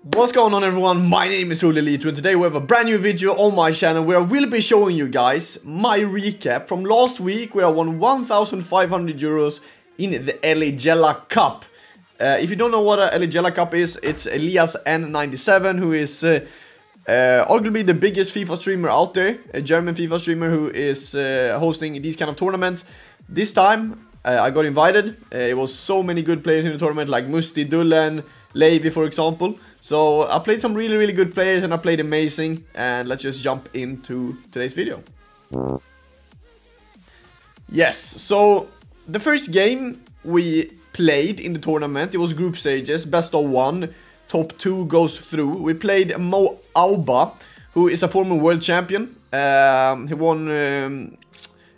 What's going on, everyone? My name is Ollelito and today we have a brand new video on my channel where I will be showing you guys my recap from last week where I won 1,500 euros in the Eligella Cup. If you don't know what a Eligella Cup is, it's Elias N97, who is arguably the biggest FIFA streamer out there, a German FIFA streamer who is hosting these kind of tournaments. This time I got invited. It was so many good players in the tournament, like Musti, Dullen, Levi, for example. So I played some really good players and I played amazing, and let's just jump into today's video. Yes, so the first game we played in the tournament, it was group stages, best of one, top 2 goes through. We played Mo Auba, who is a former world champion. He won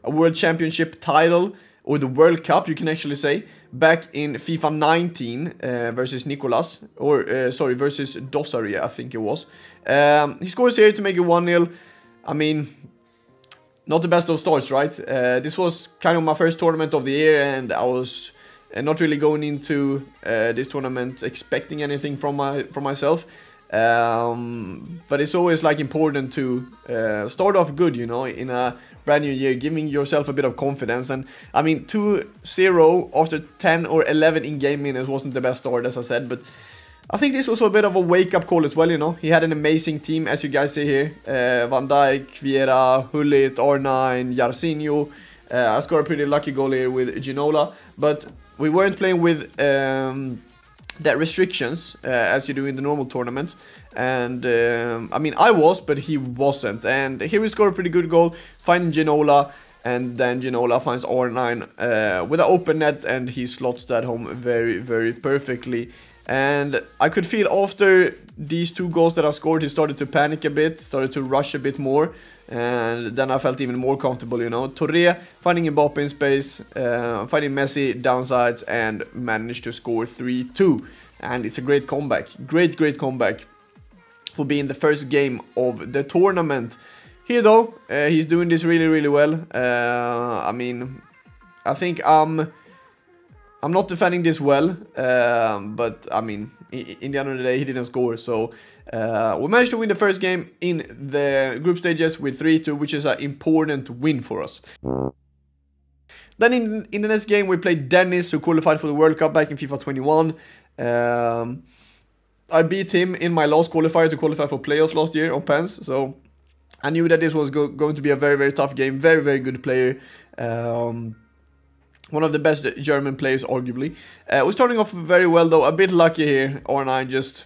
a world championship title, or the World Cup, you can actually say, back in FIFA 19 versus Nicolas, or sorry, versus Dosari, I think it was. He scores here to make it 1-0. I mean, not the best of starts, right? This was kind of my first tournament of the year, and I was not really going into this tournament expecting anything from myself. But it's always like important to start off good, you know, in a brand new year, giving yourself a bit of confidence. And I mean, 2-0 after 10 or 11 in-game minutes wasn't the best start, as I said, but I think this was a bit of a wake-up call as well, you know. He had an amazing team, as you guys see here. Van Dijk, Vieira, Hullit, R9, Jarcinho. I scored a pretty lucky goal here with Ginola, but we weren't playing with that restrictions as you do in the normal tournament. And I mean, I was, but he wasn't. And here we scored a pretty good goal, finding Ginola, and then Ginola finds R9 with an open net, and he slots that home very perfectly. And I could feel after these 2 goals that I scored, he started to panic a bit, started to rush a bit more, and then I felt even more comfortable, you know. Touré finding Mbappe in space, finding Messi downsides, and managed to score 3-2. And it's a great comeback, great comeback for being the first game of the tournament. Here though, he's doing this really well. I mean, I think I'm not defending this well, but I mean, in the end of the day, he didn't score. So we managed to win the first game in the group stages with 3-2, which is an important win for us. Then in the next game, we played Dennis, who qualified for the World Cup back in FIFA 21. I beat him in my last qualifier to qualify for playoffs last year on pens, so I knew that this was going to be a very tough game. Very good player. One of the best German players, arguably. We're starting off very well, though. A bit lucky here. R9 just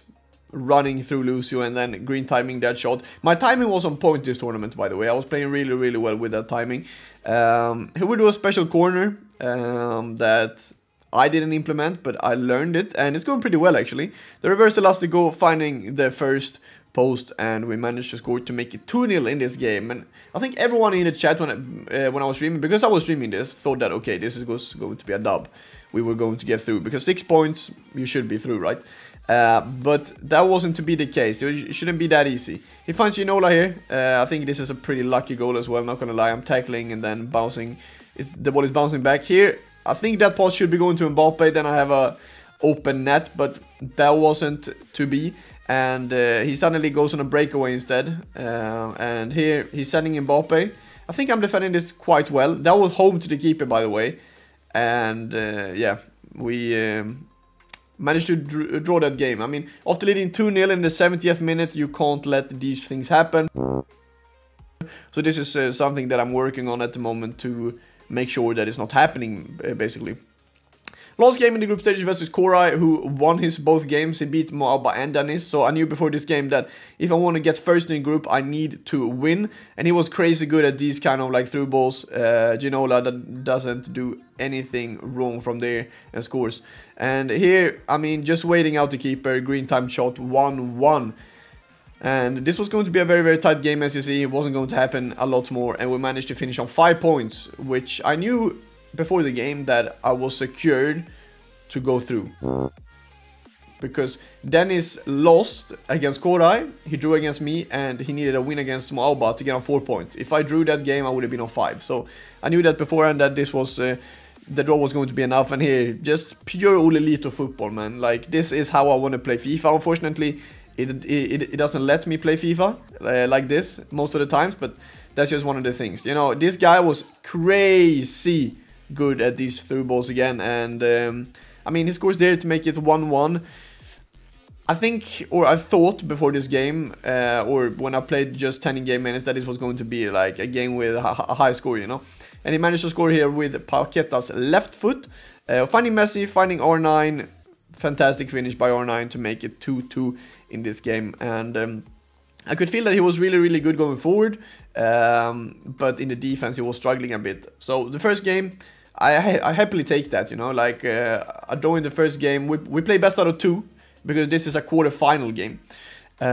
running through Lucio and then green timing that shot. My timing was on point this tournament, by the way. I was playing really well with that timing. Here we do a special corner that I didn't implement, but I learned it, and it's going pretty well, actually. The reverse elastic goal, finding the first post, and we managed to score to make it 2-0 in this game. And I think everyone in the chat when I was streaming, because I was streaming this, thought that, okay, this is going to be a dub. We were going to get through, because 6 points, you should be through, right? But that wasn't to be the case. It shouldn't be that easy. He finds Ginola here. I think this is a pretty lucky goal as well, not gonna lie. I'm tackling and then bouncing. The ball is bouncing back here. I think that pass should be going to Mbappe, then I have a open net, but that wasn't to be. And he suddenly goes on a breakaway instead. And here he's sending Mbappe. I think I'm defending this quite well. That was home to the keeper, by the way. And yeah, we managed to draw that game. I mean, after leading 2-0 in the 70th minute, you can't let these things happen. So this is something that I'm working on at the moment to make sure that it's not happening, basically. Last game in the group stage versus Korai, who won his both games. He beat Moaba and Dennis, so I knew before this game that if I want to get first in the group, I need to win. And he was crazy good at these kind of like through balls. Ginola that doesn't do anything wrong from there and scores. And here, I mean, just waiting out the keeper, green time shot, 1-1. And this was going to be a very tight game, as you see. It wasn't going to happen a lot more, and we managed to finish on 5 points, which I knew before the game that I was secured to go through. Because Dennis lost against Korai, he drew against me, and he needed a win against Moauba to get on 4 points. If I drew that game, I would have been on 5. So I knew that beforehand that this was the draw was going to be enough. And here, just pure Ollelito football, man. Like, this is how I want to play FIFA. Unfortunately, it doesn't let me play FIFA like this most of the times, but that's just one of the things. You know, this guy was crazy good at these through balls again, and I mean, he scores there to make it 1-1. I think, or I thought before this game, or when I played just 10 in-game minutes, that this was going to be like a game with a high score, you know. And he managed to score here with Paqueta's left foot, finding Messi, finding R9, fantastic finish by R9 to make it 2-2 in this game. And I could feel that he was really good going forward, but in the defense he was struggling a bit. So the first game, I happily take that, you know, like I draw in the first game. We play best out of 2. Because this is a quarter-final game. We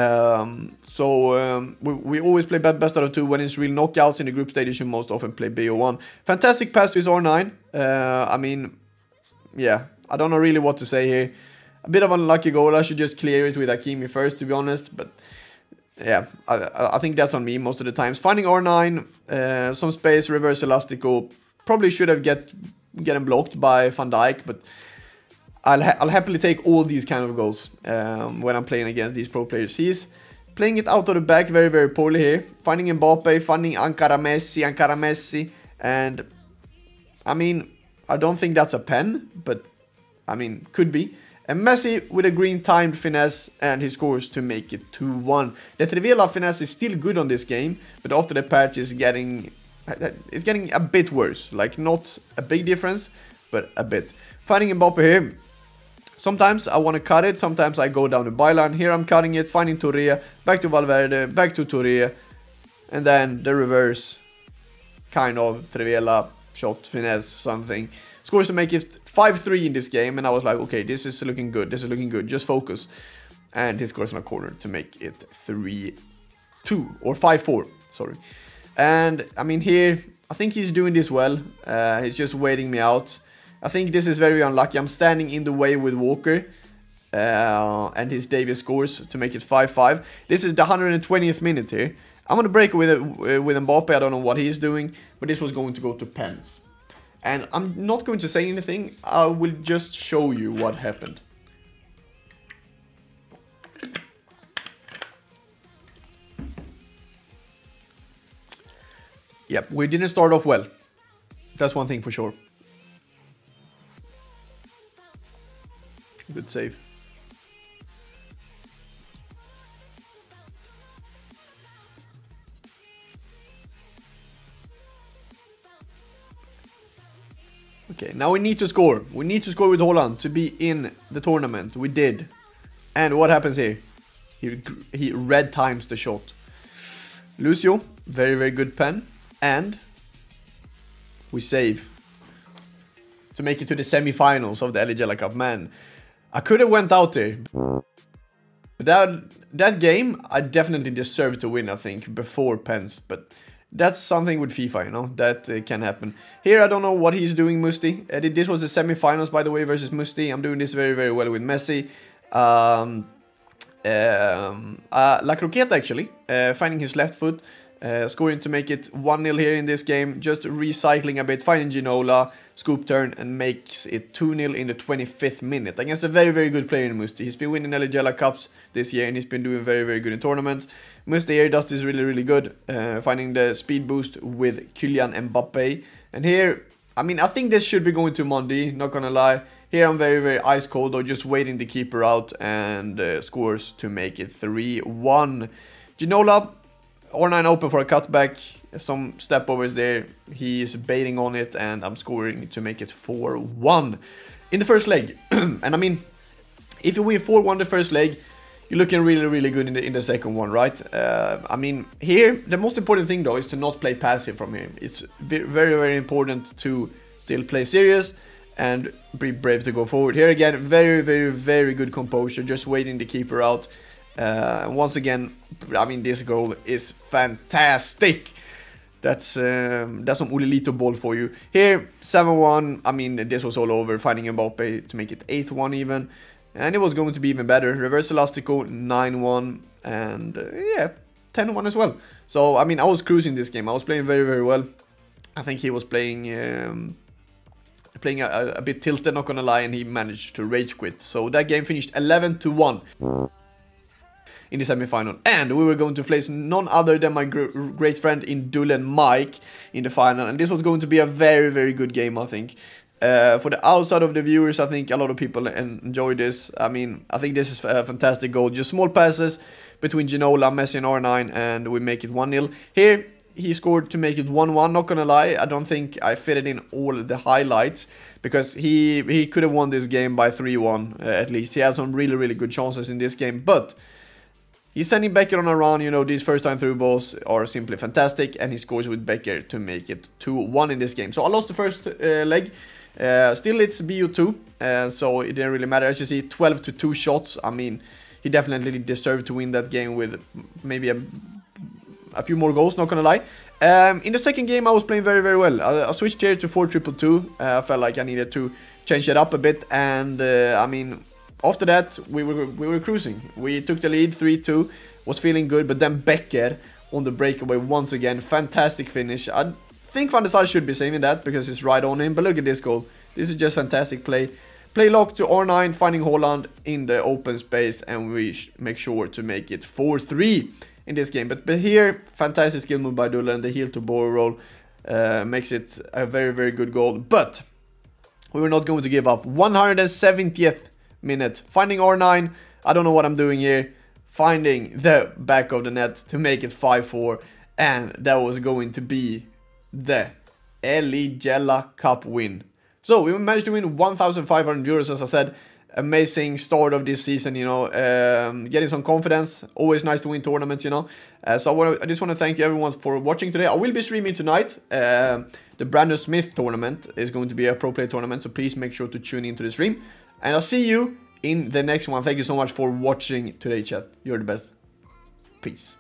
always play best out of 2 when it's real knockouts. In the group stage, you most often play BO1. Fantastic pass to his R9. I mean, yeah, I don't know really what to say here. A bit of an unlucky goal. I should just clear it with Hakimi first, to be honest. But yeah, I think that's on me most of the times. Finding R9, some space, reverse elastico. Probably should have getting blocked by Van Dijk, but I'll happily take all these kind of goals when I'm playing against these pro players. He's playing it out of the back very poorly here. Finding Mbappe, finding Ankara Messi. And I mean, I don't think that's a pen, but I mean, could be. And Messi with a green timed finesse, and he scores to make it 2-1. The Trivela finesse is still good on this game, but after the patch it's getting a bit worse. Like, not a big difference, but a bit. Finding Mbappe here. Sometimes I want to cut it, sometimes I go down the byline. Here I'm cutting it, finding Touré, back to Valverde, back to Touré, and then the reverse kind of Trivela shot, finesse, something. Scores to make it 5-3 in this game, and I was like, okay, this is looking good, just focus. And he scores in a corner to make it 3-2, or 5-4, sorry. And I mean, here, I think he's doing this well, he's just waiting me out. I think this is very unlucky. I'm standing in the way with Walker, and his Davies scores to make it 5-5. This is the 120th minute here. I'm gonna break with Mbappe. I don't know what he's doing, but this was going to go to pens. And I'm not going to say anything. I will just show you what happened. Yep, we didn't start off well. That's one thing for sure. Good save. Okay, now we need to score. We need to score with Holland to be in the tournament. We did. And what happens here? He red times the shot. Lucio, very good pen. And we save to make it to the semi-finals of the Eligella Cup. Man, I could have went out there. But that game, I definitely deserved to win, I think, before pens. But that's something with FIFA, you know, that can happen. Here, I don't know what he's doing, Musti. This was the semi-finals, by the way, versus Musti. I'm doing this very well with Messi. La Croqueta, actually, finding his left foot. Scoring to make it 1-0 here in this game. Just recycling a bit, finding Ginola, scoop turn, and makes it 2-0 in the 25th minute. Against a very good player in Musti. He's been winning Eligella Cups this year, and he's been doing very good in tournaments. Musti here does this really good, finding the speed boost with Kylian Mbappe. And here, I mean, I think this should be going to Mondi, not gonna lie. Here I'm very ice cold, though, just waiting the keeper out, and scores to make it 3-1. Ginola, R9 open for a cutback, some step overs there, he is baiting on it, and I'm scoring to make it 4-1 in the first leg. And I mean, if you win 4-1 the first leg, you're looking really good in the second one, right? I mean, here, the most important thing though is to not play passive from here. It's very important to still play serious and be brave to go forward. Here again, very good composure, just waiting the keeper out. Once again, I mean, this goal is fantastic. That's some Ollelito ball for you. Here, 7-1. I mean, this was all over. Finding Mbappe to make it 8-1 even. And it was going to be even better. Reverse elastico, 9-1. And yeah, 10-1 as well. So, I mean, I was cruising this game. I was playing very well. I think he was playing a bit tilted, not gonna lie. And he managed to rage quit. So that game finished 11-1. in the semi-final. And we were going to face none other than my great friend in Dulen Mike in the final. And this was going to be a very, very good game, I think. For the outside of the viewers, I think a lot of people enjoy this. I mean, I think this is a fantastic goal. Just small passes between Ginola, Messi and R9, and we make it 1-0. Here, he scored to make it 1-1, not gonna lie. I don't think I fitted in all the highlights, because he could have won this game by 3-1 at least. He had some really, really good chances in this game, but he's sending Becker on a run. You know, these first time through balls are simply fantastic, and he scores with Becker to make it 2-1 in this game. So I lost the first leg. Still it's BU2, so it didn't really matter. As you see, 12-2 shots. I mean, he definitely deserved to win that game with maybe a few more goals, not gonna lie. In the second game, I was playing very, very well. I switched here to 4-2-2. I felt like I needed to change it up a bit, and I mean, after that, we were cruising. We took the lead 3-2, was feeling good, but then Becker on the breakaway once again. Fantastic finish. I think Van der Sar should be saving that because it's right on him, but look at this goal. This is just fantastic play. Play lock to R9, finding Holland in the open space, and we make sure to make it 4-3 in this game. But here, fantastic skill move by Dulan, the heel to ball roll makes it a very, very good goal. But we were not going to give up. 170th minute, finding R9. I don't know what I'm doing here. Finding the back of the net to make it 5-4, and that was going to be the Eligella Cup win. So we managed to win 1,500 euros, as I said. Amazing start of this season, you know, getting some confidence. Always nice to win tournaments, you know. So I just want to thank everyone for watching today. I will be streaming tonight. The Brandon Smith tournament is going to be a pro play tournament, so please make sure to tune into the stream. And I'll see you in the next one. Thank you so much for watching today, chat. You're the best. Peace.